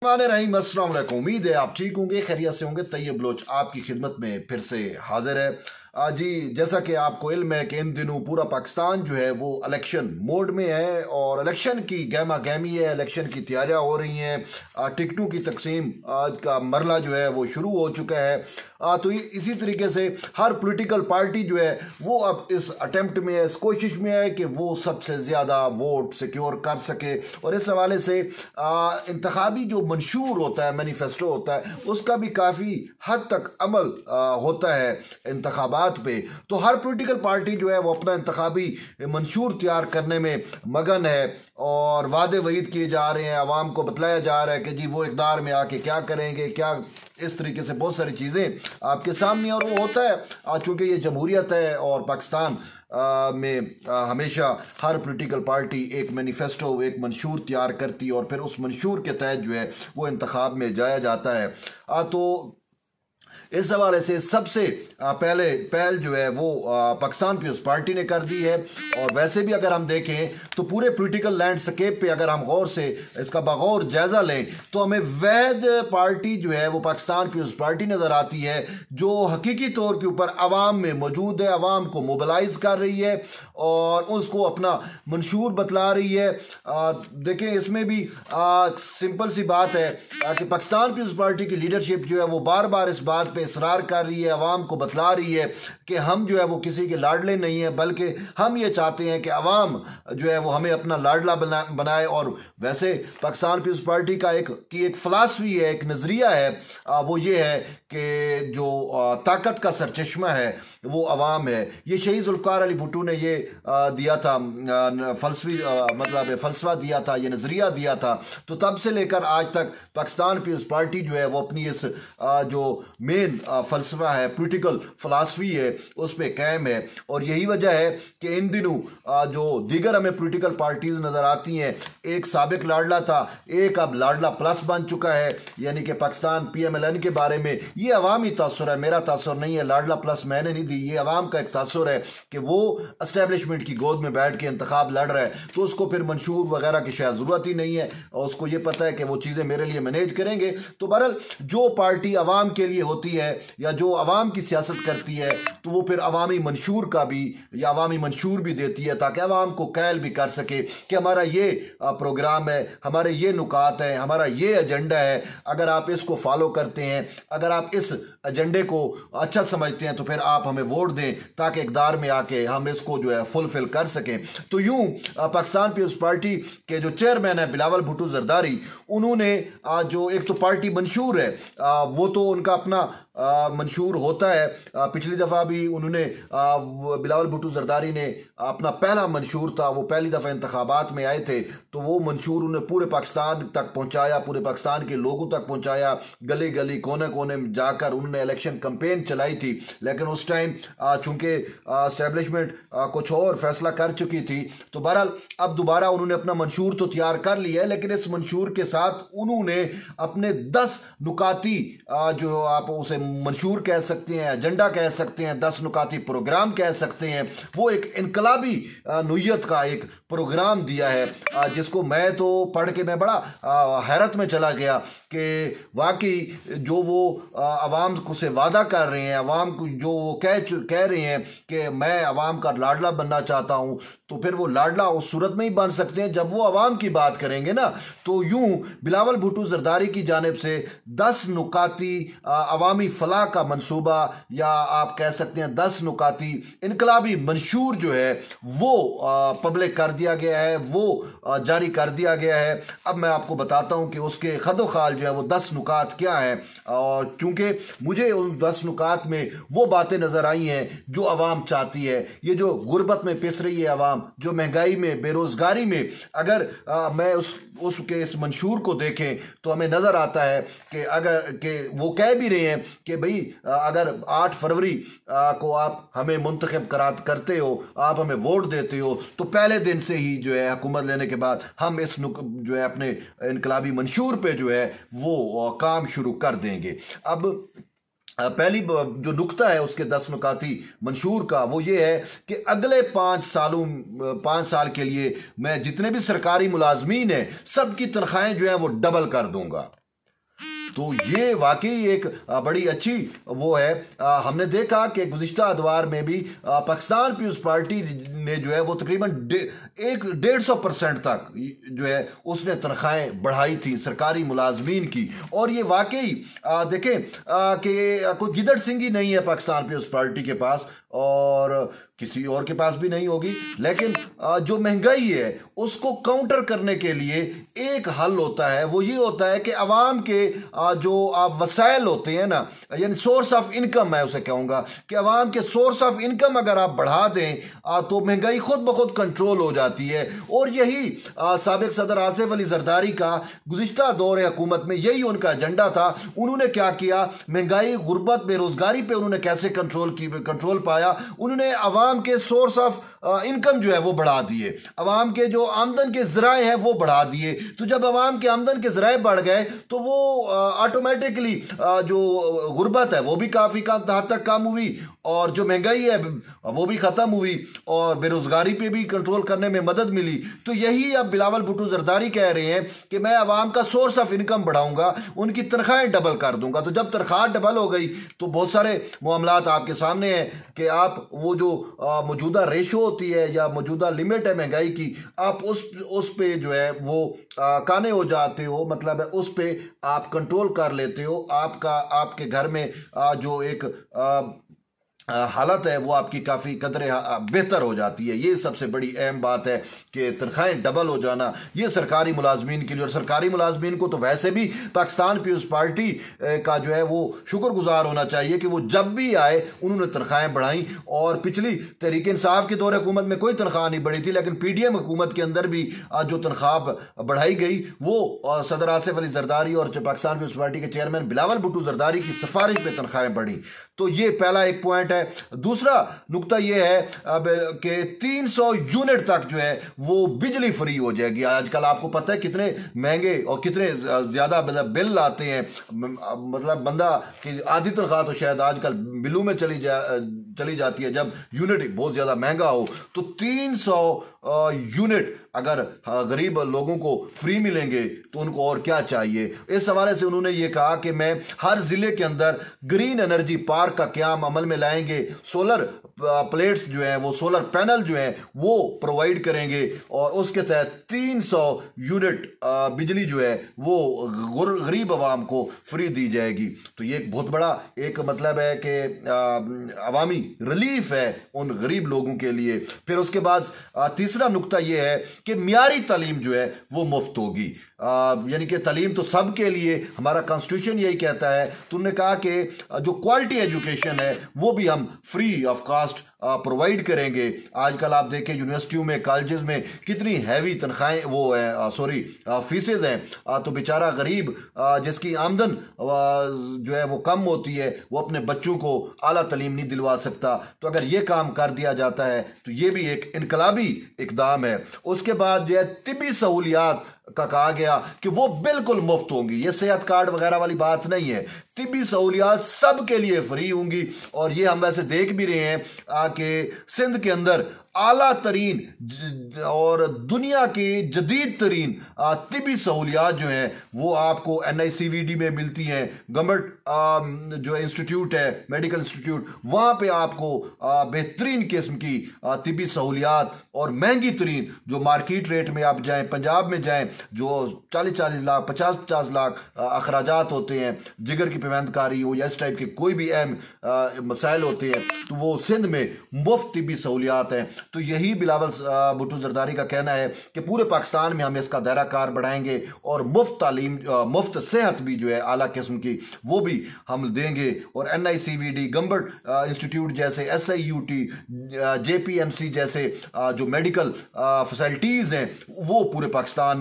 रहीम, अस्सलाम वालेकुम। उम्मीद है आप ठीक होंगे, खैरियत से होंगे। तैयब बलोच आपकी खिदमत में फिर से हाजिर है। जी, जैसा कि आपको इल्म है कि इन दिनों पूरा पाकिस्तान जो है वो इलेक्शन मोड में है और इलेक्शन की गहमा गहमी है, इलेक्शन की तैयारियां हो रही हैं। टिकटों की तकसीम आज का मरला जो है वो शुरू हो चुका है। तो इसी तरीके से हर पॉलिटिकल पार्टी जो है वो अब इस अटेम्प्ट में है, इस कोशिश में है कि वो सबसे ज़्यादा वोट सिक्योर कर सके। और इस हवाले से इंतखाबी जो मंशूर होता है, मैनिफेस्टो होता है, उसका भी काफ़ी हद तक अमल होता है इंतखाबात पे। तो हर पॉलिटिकल पार्टी जो है वो अपना इंतखाबी मंशूर तैयार करने में मगन है और वादे वईद किए जा रहे हैं। आवाम को बतलाया जा रहा है कि जी वो इक़्तिदार में आके क्या करेंगे, क्या इस तरीके से बहुत सारी चीज़ें आपके सामने। और वो होता है चूँकि ये जमहूरियत है और पाकिस्तान में हमेशा हर पॉलिटिकल पार्टी एक मैनिफेस्टो, एक मंशूर तैयार करती है और फिर उस मंशूर के तहत जो है वो इंतखाब में जाया जाता है। तो इस हवाले से सबसे पहल जो है वो पाकिस्तान पीपल्स पार्टी ने कर दी है। और वैसे भी अगर हम देखें तो पूरे पॉलिटिकल लैंडस्केप पे अगर हम गौर से इसका बगौर जायजा लें तो हमें वहद पार्टी जो है वो पाकिस्तान पीपल्स पार्टी नजर आती है, जो हकीकी तौर के ऊपर अवाम में मौजूद है, अवाम को मोबिलाइज कर रही है और उसको अपना मंशूर बतला रही है। देखें, इसमें भी सिंपल सी बात है कि पाकिस्तान पीपल्स पार्टी की लीडरशिप जो है वो बार बार इस बात पे इसरार कर रही है, अवाम को बतला रही है कि हम जो है वो किसी के लाडले नहीं है, बल्कि हम ये चाहते हैं कि अवाम जो है वो हमें अपना लाडला बनाए। और वैसे पाकिस्तान पीपल्स पार्टी का एक फिलासफी है, एक नज़रिया है, वो ये है कि जो ताकत का सरचश्मा है वो अवाम है। ये शहीद जुल्फ़िकार अली भुट्टो ने ये दिया था, फलसफा दिया था, ये नज़रिया दिया था। तो तब से लेकर आज तक पाकिस्तान पीपल्स पार्टी जो है वो अपनी इस जो मेन फलसफा है, पॉलिटिकल फिलासफी है, उस पर कायम है। और यही वजह है कि इन दिनों जो दीगर हमें पॉलिटिकल पार्टीज नज़र आती हैं, एक साबिक लाडला था, एक अब लाडला प्लस बन चुका है, यानी कि पाकिस्तान PMLN के बारे में ये अवामी तासुर है, मेरा तासुर नहीं है। लाडला प्लस मैंने नहीं दी, ये अवाम का एक तासुर है कि वो एस्टेब्लिशमेंट की गोद में बैठ के इंतखाब लड़ रहा है, तो उसको फिर मंशूर वगैरह की शायद ज़रूरत ही नहीं है और उसको ये पता है कि वो चीज़ें मेरे लिए मैनेज करेंगे। तो बहरहाल जो पार्टी अवाम के लिए होती है या जो अवाम की सियासत करती है तो वो फिर अवामी मंशूर का भी या अवामी मंशूर भी देती है, ताकि अवाम को कैल भी कर सके कि हमारा ये प्रोग्राम है, हमारे ये नुकात हैं, हमारा ये एजेंडा है। अगर आप इसको फॉलो करते हैं, अगर आप इस एजेंडे को अच्छा समझते हैं तो फिर आप हमें वोट दें ताकि इक़्तिदार में आके हम इसको जो है फुलफिल कर सकें। तो यूं पाकिस्तान पीपल्स पार्टी के जो चेयरमैन है बिलावल भुट्टो जरदारी, उन्होंने जो एक तो पार्टी मंशूर है वो तो उनका अपना मंशूर होता है। पिछली दफ़ा भी उन्होंने बिलावल भुट्टो जरदारी ने अपना पहला मंशूर था, वो पहली दफ़ा इंतखाबात में आए थे, तो वो मंशूर उन्हें पूरे पाकिस्तान तक पहुंचाया, पूरे पाकिस्तान के लोगों तक पहुंचाया, गली गली कोने कोने में जाकर उन्होंने इलेक्शन कैंपेन चलाई थी। लेकिन उस टाइम चूंकि एस्टेब्लिशमेंट कुछ और फैसला कर चुकी थी, तो बहरहाल अब दोबारा उन्होंने अपना मंशूर तो तैयार कर लिया है, लेकिन इस मंशूर के साथ उन्होंने अपने 10 नुकाती जो आप उसे मंशूर कह सकते हैं, एजेंडा कह सकते हैं, 10 नुकाती प्रोग्राम कह सकते हैं, वो एक इनकलाबी नोयत का एक प्रोग्राम दिया है, जिसको मैं तो पढ़ के मैं बड़ा हैरत में चला गया कि वाकई जो वो अवाम को से वादा कर रहे हैं, अवाम को जो वो कह रहे हैं कि मैं अवाम का लाडला बनना चाहता हूँ, तो फिर वो लाडला उस सूरत में ही बन सकते हैं जब वो अवाम की बात करेंगे ना। तो यूं बिलावल भुट्टो जरदारी की जानिब से 10 नुकाती अवामी फलाह का मंसूबा या आप कह सकते हैं 10 नुकाती इनकलाबी मंशूर जो है वो पब्लिक कर दिया गया है, वो जारी कर दिया गया है। अब मैं आपको बताता हूं कि उसके खदोखाल जो है वो 10 नुकात क्या है। और चूंकि मुझे उन 10 नुकात में वो बातें नजर आई हैं जो अवाम चाहती है, ये जो गुर्बत में पिस रही है अवाम, जो महंगाई में, बेरोजगारी में, अगर मैं उसके इस मंशूर को देखें तो हमें नजर आता है कि अगर कि वो कह भी रहे हैं कि भाई अगर 8 फरवरी को आप हमें मुंतखब करते हो, आप हमें वोट देते हो, तो पहले दिन से ही जो है हुकूमत लेने के बाद हम इस जो है अपने इनकलाबी मंशूर पे जो है वो काम शुरू कर देंगे। अब पहली जो नुक्ता है उसके 10 नुकाती मंशूर का वो ये है कि अगले 5 साल के लिए मैं जितने भी सरकारी मुलाजमीन हैं सबकी तनख्वाहें जो है वो डबल कर दूंगा। तो ये वाकई एक बड़ी अच्छी वो है। हमने देखा कि गुज़िश्ता अदवार में भी पाकिस्तान पीपल्स पार्टी ने जो है वो तकरीबन 150% तक जो है उसने तनख्वाहें बढ़ाई थी सरकारी मुलाजमीन की। और ये वाकई देखें कि कोई गिदड़ सिंगी नहीं है पाकिस्तान पीपल्स पार्टी के पास और किसी और के पास भी नहीं होगी, लेकिन जो महंगाई है उसको काउंटर करने के लिए एक हल होता है, वो ये होता है कि अवाम के जो वसाइल होते हैं ना, यानी सोर्स ऑफ इनकम, मैं उसे कहूँगा कि अवाम के सोर्स ऑफ इनकम अगर आप बढ़ा दें तो महंगाई खुद ब खुद कंट्रोल हो जाती है। और यही साबिक सदर आसिफ अली जरदारी का गुज़िश्ता दौर हुकूमत में यही उनका एजेंडा था। उन्होंने क्या किया, महंगाई, गुर्बत, बेरोजगारी पे उन्होंने कैसे कंट्रोल पाया। उन्होंने अवाम के सोर्स ऑफ इनकम जो है वो बढ़ा दिए, अवाम के जो आमदन के ज़राए हैं वो बढ़ा दिए। तो जब अवाम के आमदन के ज़राए बढ़ गए तो वो ऑटोमेटिकली जो गुर्बत है वो भी काफ़ी हद तक कम हुई और जो महंगाई है वो भी ख़त्म हुई और बेरोज़गारी पे भी कंट्रोल करने में मदद मिली। तो यही अब बिलावल भुट्टो जरदारी कह रहे हैं कि मैं अवाम का सोर्स ऑफ इनकम बढ़ाऊंगा, उनकी तनख्वाहें डबल कर दूंगा। तो जब तनख्वाह डबल हो गई तो बहुत सारे मामलात आपके सामने हैं कि आप वो जो मौजूदा रेशो होती है या मौजूदा लिमिट है महंगाई की, आप उस पे जो है वो काने हो जाते हो, मतलब है उस पे आप कंट्रोल कर लेते हो। आपके घर में जो एक हालत है वो आपकी काफ़ी कदरे बेहतर हो जाती है। ये सबसे बड़ी अहम बात है कि तनख्वाहें डबल हो जाना ये सरकारी मुलाजमीन के लिए, और सरकारी मुलाजमीन को तो वैसे भी पाकिस्तान पीपल्स पार्टी का जो है वो शुक्रगुजार होना चाहिए कि वो जब भी आए उन्होंने तनख्वाहें बढ़ाई। और पिछली तहरीक इंसाफ के दौर हुकूमत में कोई तनख्वाह नहीं बढ़ी थी, लेकिन PDM हुकूमत के अंदर भी जो तनख्वाह बढ़ाई गई वो सदर आसिफ अली जरदारी और पाकिस्तान पीपल्स पार्टी के चेयरमैन बिलावल भुट्टो जरदारी की सिफारिश पे तनख्वाहें बढ़ी। तो ये पहला एक पॉइंट है। दूसरा नुकता यह है अब कि 300 यूनिट तक जो है वो बिजली फ्री हो जाएगी। आजकल आपको पता है कितने महंगे और कितने ज्यादा बिल आते हैं, मतलब बंदा की आधी तनख्वाह तो शायद आजकल बिलों में चली जाती है जब यूनिट बहुत ज्यादा महंगा हो। तो 300 यूनिट अगर गरीब लोगों को फ्री मिलेंगे तो उनको और क्या चाहिए। इस हवाले से उन्होंने ये कहा कि मैं हर जिले के अंदर ग्रीन एनर्जी पार्क का क्याम अमल में लाएंगे, सोलर प्लेट्स जो हैं वो सोलर पैनल जो हैं वो प्रोवाइड करेंगे और उसके तहत 300 यूनिट बिजली जो है वो गरीब आवाम को फ्री दी जाएगी। तो ये एक बहुत बड़ा एक मतलब है कि अवामी रिलीफ है उन गरीब लोगों के लिए। फिर उसके बाद तीसरा नुकता यह है कि मियारी तालीम जो है वो मुफ्त होगी, यानी कि तालीम तो सब के लिए, हमारा कॉन्स्टिट्यूशन यही कहता है। तुमने कहा कि जो क्वालिटी एजुकेशन है वो भी हम फ्री ऑफ कास्ट प्रोवाइड करेंगे। आजकल आप देखें यूनिवर्सिटियों में, कॉलेजेस में कितनी हैवी तनख्वाहें वो है फीसेज हैं, तो बेचारा गरीब जिसकी आमदन जो है वो कम होती है वो अपने बच्चों को आला तालीम नहीं दिलवा सकता। तो अगर ये काम कर दिया जाता है तो ये भी एक इनकलाबी इकदाम है। उसके बाद जो है तिब्बी सहूलियात का कहा गया कि वो बिल्कुल मुफ्त होंगी, ये सेहत कार्ड वगैरह वाली बात नहीं है, तिब्बी सहूलियात सब के लिए फ्री होंगी। और ये हम वैसे देख भी रहे हैं कि सिंध के अंदर आला तरीन और दुनिया की जदीद तरीन तिब्बी सहूलियात जो हैं वो आपको NICVD में मिलती हैं। गवर्नमेंट जो इंस्टीट्यूट है, मेडिकल इंस्टीट्यूट, वहाँ पे आपको बेहतरीन किस्म की तिब्बी सहूलियात और महंगी तरीन जो मार्केट रेट में आप जाएं, पंजाब में जाएं, जो 40-40 लाख 50-50 लाख अखराजात होते हैं, जिगर की पेवंदकारी हो या इस टाइप के कोई भी अहम मसाइल होते हैं, तो वो सिंध में मुफ्त तिब्बी सहूलियात हैं। तो यही बिलावल भुट्टो जरदारी का कहना है कि पूरे पाकिस्तान में हम इसका दायरा कार बढ़ाएंगे और मुफ्त तालीम, मुफ्त सेहत भी जो है आला किस्म की वो भी हम देंगे। और NICVD, गवर्नमेंट इंस्टीट्यूट जैसे SIUT, JPMC जैसे जो मेडिकल फैसिलिटीज़ हैं वो पूरे पाकिस्तान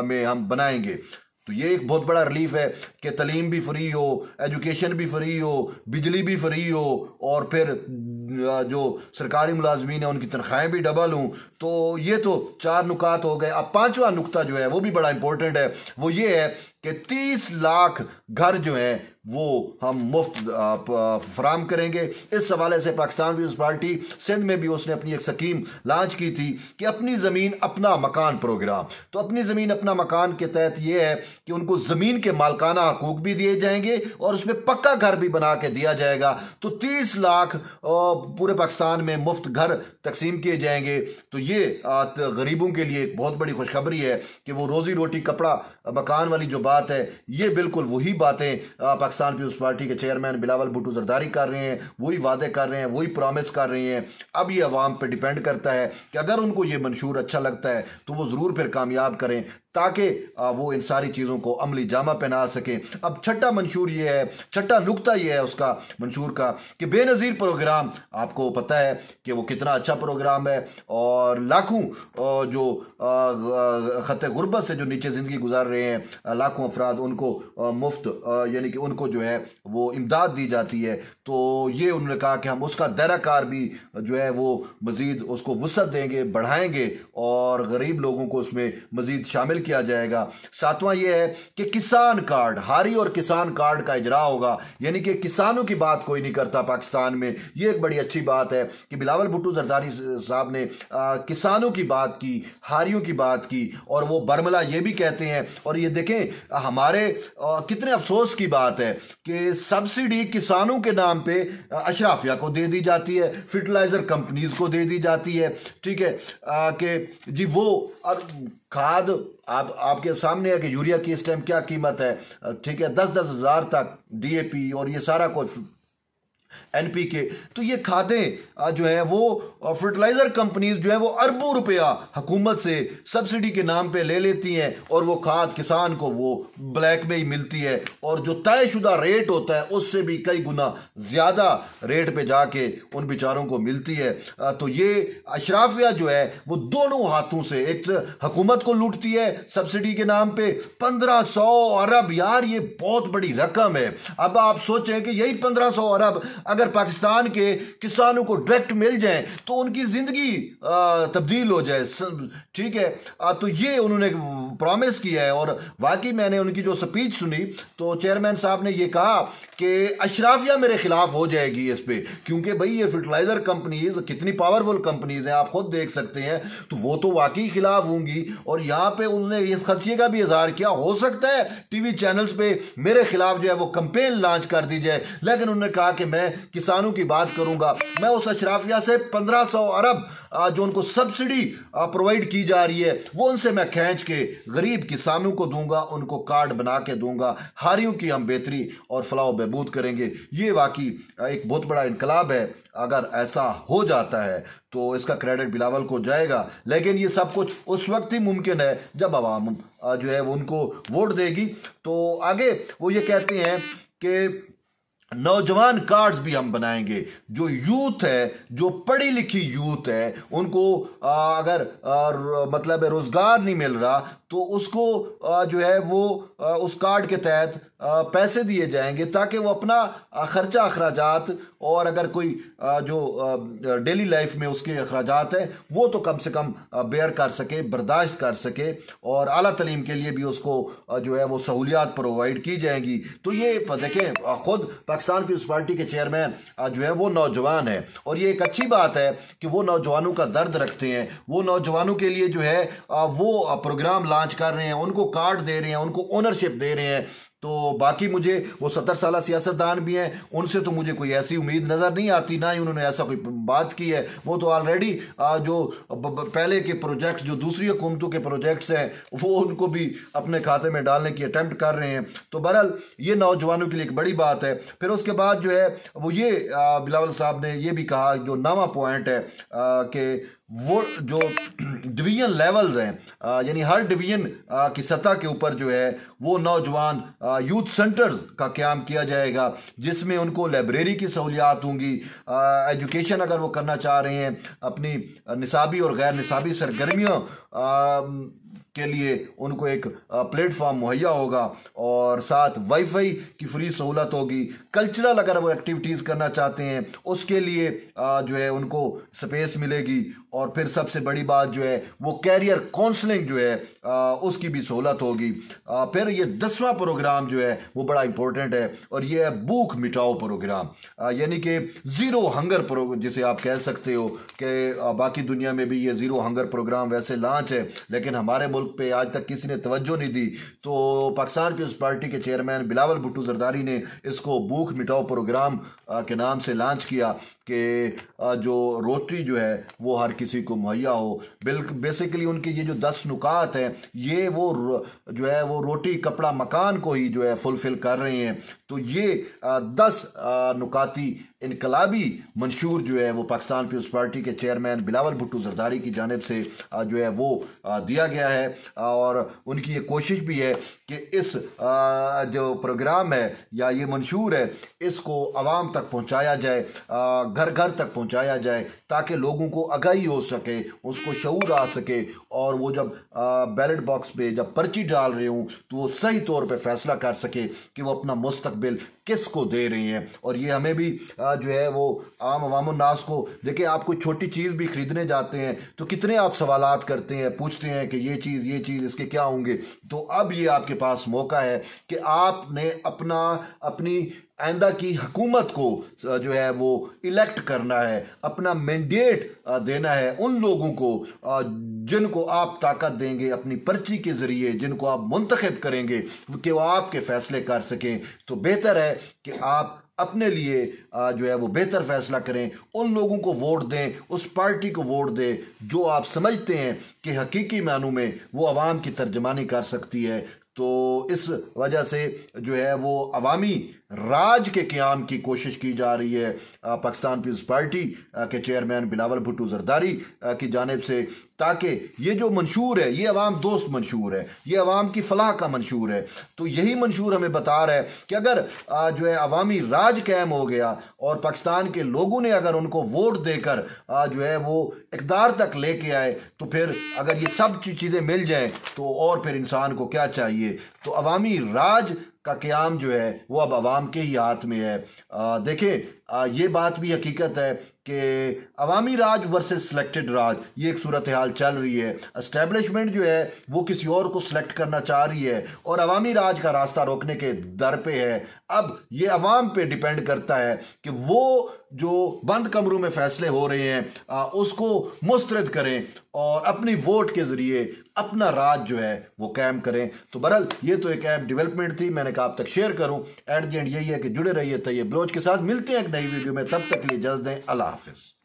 में हम बनाएंगे। तो ये एक बहुत बड़ा रिलीफ है कि तालीम भी फ्री हो, एजुकेशन भी फ्री हो, बिजली भी फ्री हो और फिर जो सरकारी मुलाजमीन है उनकी तनख्वाहें भी डबल हों। तो ये तो 4 नुकात हो गए। अब 5वां नुकता जो है वो भी बड़ा इंपॉर्टेंट है, वो ये है कि 30 लाख घर जो हैं वो हम मुफ्त फराम करेंगे। इस हवाले से पाकिस्तान पीपल्स पार्टी सिंध में भी उसने अपनी एक स्कीम लॉन्च की थी कि अपनी ज़मीन अपना मकान प्रोग्राम। तो अपनी ज़मीन अपना मकान के तहत यह है कि उनको ज़मीन के मालकाना हकूक भी दिए जाएंगे और उसमें पक्का घर भी बना के दिया जाएगा। तो 30 लाख पूरे पाकिस्तान में मुफ्त घर तकसीम किए जाएंगे। तो ये गरीबों के लिए एक बहुत बड़ी खुशखबरी है कि वो रोजी रोटी कपड़ा मकान वाली जो बात है, ये बिल्कुल वही बातें पाकिस्तान पीपल्स पार्टी के चेयरमैन बिलावल भुट्टो जरदारी कर रहे हैं, वही वादे कर रहे हैं, वही प्रॉमिस कर रहे हैं। अब ये अवाम पे डिपेंड करता है कि अगर उनको ये मंशूर अच्छा लगता है तो वो ज़रूर फिर कामयाब करें ताकि वो इन सारी चीज़ों को अमली जामा पहना सके। अब छठा मंशूर ये है, छठा नुक्ता ये है उसका मंशूर का कि बेनज़ीर प्रोग्राम, आपको पता है कि वो कितना अच्छा प्रोग्राम है और लाखों जो खत्ते गुर्बत से जो नीचे ज़िंदगी गुजार रहे हैं लाखों अफराद, उनको मुफ्त यानी कि उनको जो है वो इमदाद दी जाती है। तो ये उन्होंने कहा कि हम उसका दायरा कार भी जो है वो मज़ीद उसको वसअत देंगे, बढ़ाएंगे और गरीब लोगों को उसमें मज़ीद शामिल किया जाएगा। सातवां ये है कि किसान कार्ड, हारी और किसान कार्ड का इजरा होगा, यानी कि किसानों की बात कोई नहीं करता पाकिस्तान में। ये एक बड़ी अच्छी बात है कि बिलावल भुट्टो जरदारी साहब ने किसानों की बात की, हारियों की बात की और वो बरमला ये भी कहते हैं। और ये देखें हमारे कितने अफसोस की बात है कि सब्सिडी किसानों के नाम पे अशराफिया को दे दी जाती है, फर्टिलाइजर कंपनीज को दे दी जाती है। ठीक है कि जी वो और खाद आपके सामने है कि यूरिया की इस टाइम क्या कीमत है। ठीक है 10-10 हज़ार तक डीएपी और ये सारा कुछ एनपीके। तो ये खादें जो है वो फर्टिलाइजर कंपनीज जो है वो अरबों रुपया हुकूमत से सब्सिडी के नाम पे ले लेती हैं और वो खाद किसान को वो ब्लैक में ही मिलती है और जो तयशुदा रेट होता है उससे भी कई गुना ज्यादा रेट पे जाके उन बेचारों को मिलती है। तो ये अशराफिया जो है वो दोनों हाथों से एक हुकूमत को लूटती है सब्सिडी के नाम पे 1500 अरब। यार ये बहुत बड़ी रकम है। अब आप सोचें कि यही 1500 अरब अगर पाकिस्तान के किसानों को डायरेक्ट मिल जाए तो उनकी जिंदगी तब्दील हो जाए। ठीक है तो ये उन्होंने प्रॉमिस किया है और वाकई मैंने उनकी जो स्पीच सुनी तो चेयरमैन साहब ने ये कहा कि अशराफिया मेरे खिलाफ हो जाएगी इस पे, क्योंकि भाई ये फर्टिलाइजर कंपनीज कितनी पावरफुल कंपनीज हैं आप खुद देख सकते हैं, तो वो तो वाकई खिलाफ होंगी। और यहाँ पे उन्होंने इस खदशे का भी इजहार किया हो सकता है टीवी चैनल्स पे मेरे खिलाफ जो है वो कंपेन लॉन्च कर दी जाए, लेकिन उन्होंने कहा कि मैं किसानों की बात करूंगा, मैं उस अशराफिया से 1500 अरब जो उनको सब्सिडी प्रोवाइड की जा रही है वो उनसे मैं खींच के गरीब किसानों को दूंगा, उनको कार्ड बना के दूंगा, हारियों की हम बेहतरी और फलाह बहबूद करेंगे। ये वाकई एक बहुत बड़ा इनकलाब है। अगर ऐसा हो जाता है तो इसका क्रेडिट बिलावल को जाएगा, लेकिन ये सब कुछ उस वक्त ही मुमकिन है जब आवाम जो है वो उनको वोट देगी। तो आगे वो ये कहते हैं कि नौजवान कार्ड्स भी हम बनाएंगे। जो यूथ है, जो पढ़ी लिखी यूथ है, उनको अगर मतलब रोजगार नहीं मिल रहा तो उसको जो है वो उस कार्ड के तहत पैसे दिए जाएंगे ताकि वो अपना खर्चा अखराजात और अगर कोई जो डेली लाइफ में उसके अखराजात हैं वो तो कम से कम बेयर कर सके, बर्दाश्त कर सके और आला तलीम के लिए भी उसको जो है वो सहूलियात प्रोवाइड की जाएंगी। तो ये देखें खुद पाकिस्तान पीपल्स पार्टी के चेयरमैन जो है वो नौजवान है और ये एक अच्छी बात है कि वो नौजवानों का दर्द रखते हैं। वो नौजवानों के लिए जो है वो प्रोग्राम लॉन्च कर रहे हैं, उनको कार्ड दे रहे हैं, उनको ओनरशिप दे रहे हैं। तो बाकी मुझे वो 70 साल सियासतदान भी हैं, उनसे तो मुझे कोई ऐसी उम्मीद नज़र नहीं आती, ना ही उन्होंने ऐसा कोई बात की है। वो तो ऑलरेडी जो पहले के प्रोजेक्ट्स, जो दूसरी हुकूमतों के प्रोजेक्ट्स हैं, वो उनको भी अपने खाते में डालने की अटेम्प्ट कर रहे हैं। तो बहरहाल ये नौजवानों के लिए एक बड़ी बात है। फिर उसके बाद जो है वो ये बिलावल साहब ने ये भी कहा, जो नवा पॉइंट है कि वो जो डिवीजन लेवल्स हैं यानी हर डिवीजन की सतह के ऊपर जो है वो नौजवान यूथ सेंटर्स का क़याम किया जाएगा जिसमें उनको लाइब्रेरी की सहूलियात होंगी। एजुकेशन अगर वो करना चाह रहे हैं, अपनी निसाबी और गैर निसाबी सरगर्मियों के लिए उनको एक प्लेटफॉर्म मुहैया होगा और साथ वाईफाई की फ्री सहूलत होगी। कल्चरल अगर वो एक्टिविटीज़ करना चाहते हैं उसके लिए जो है उनको स्पेस मिलेगी और फिर सबसे बड़ी बात जो है वो कैरियर काउंसलिंग जो है उसकी भी सहूलत होगी। फिर ये 10वां प्रोग्राम जो है वो बड़ा इंपॉर्टेंट है और ये है भूख मिटाओ प्रोग्राम, यानी कि जीरो हंगर प्रोग्राम जिसे आप कह सकते हो कि बाकी दुनिया में भी ये जीरो हंगर प्रोग्राम वैसे लॉन्च है, लेकिन हमारे मुल्क पे आज तक किसी ने तवज्जो नहीं दी। तो पाकिस्तान पीपल्स पार्टी के चेयरमैन बिलावल भुट्टो जरदारी ने इसको भूख मिटाओ प्रोग्राम के नाम से लॉन्च किया कि जो रोटी जो है वो हर किसी को मुहैया हो। बेसिकली उनके ये जो 10 नुकात हैं ये वो जो है वो रोटी कपड़ा मकान को ही जो है फुलफिल कर रहे हैं। तो ये 10 नुकाती इनकलाबी मंशूर जो है वो पाकिस्तान पीपल्स पार्टी के चेयरमैन बिलावल भुट्टो जरदारी की जानिब से जो है वो दिया गया है और उनकी ये कोशिश भी है कि इस जो प्रोग्राम है या ये मंशूर है इसको आवाम तक पहुंचाया जाए, घर घर तक पहुंचाया जाए ताकि लोगों को आगाही हो सके, उसको शऊर आ सके और वो जब बैलेट बॉक्स पे जब पर्ची डाल रहे हूँ तो वो सही तौर पे फैसला कर सके कि वो अपना मुस्तकबिल किसको दे रही हैं। और ये हमें भी जो है वो आम अवाम नास को, देखिए आप कोई छोटी चीज़ भी खरीदने जाते हैं तो कितने आप सवालात करते हैं, पूछते हैं कि ये चीज़ इसके क्या होंगे। तो अब ये आपके पास मौका है कि आपने अपनी आइंदा की हुकूमत को जो है वो इलेक्ट करना है, अपना मैंडेट देना है उन लोगों को जिनको आप ताकत देंगे अपनी पर्ची के ज़रिए, जिनको आप मुंतखब करेंगे कि वो आपके फैसले कर सकें। तो बेहतर है कि आप अपने लिए जो है वो बेहतर फैसला करें, उन लोगों को वोट दें, उस पार्टी को वोट दें जो आप समझते हैं कि हकीकी मानों में वो अवाम की तर्जमानी कर सकती है। तो इस वजह से जो है वो अवामी राज के क़याम की कोशिश की जा रही है पाकिस्तान पीपल्स पार्टी के चेयरमैन बिलावल भुट्टो जरदारी की जानिब से, ताकि ये जो मंशूर है ये अवाम दोस्त मंशूर है, ये अवाम की फलाह का मंशूर है। तो यही मंशूर हमें बता रहा है कि अगर जो है अवामी राज कायम हो गया और पाकिस्तान के लोगों ने अगर उनको वोट देकर जो है वो इक़्तिदार तक लेके आए तो फिर अगर ये सब चीज़ें मिल जाएं तो और फिर इंसान को क्या चाहिए। तो अवामी राज का क़याम जो है वो अब अवाम के ही हाथ में है। देखें ये बात भी हकीकत है कि अवामी राज वर्सेस सिलेक्टेड राज ये एक सूरत हाल चल रही है। एस्टेब्लिशमेंट जो है वो किसी और को सिलेक्ट करना चाह रही है और अवामी राज का रास्ता रोकने के दर पे है। अब ये अवाम पे डिपेंड करता है कि वो जो बंद कमरों में फैसले हो रहे हैं उसको मुस्तरद करें और अपनी वोट के ज़रिए अपना राज जो है वो कायम करें। तो बहरहाल ये तो एक ऐप डेवलपमेंट थी, मैंने कहा आप तक शेयर करूं। एट द एंड यही है कि जुड़े रहिए तैयब बलोच के साथ। मिलते हैं एक नई वीडियो में, तब तक के लिए इजाज़त दें। अल्लाह हाफिज़।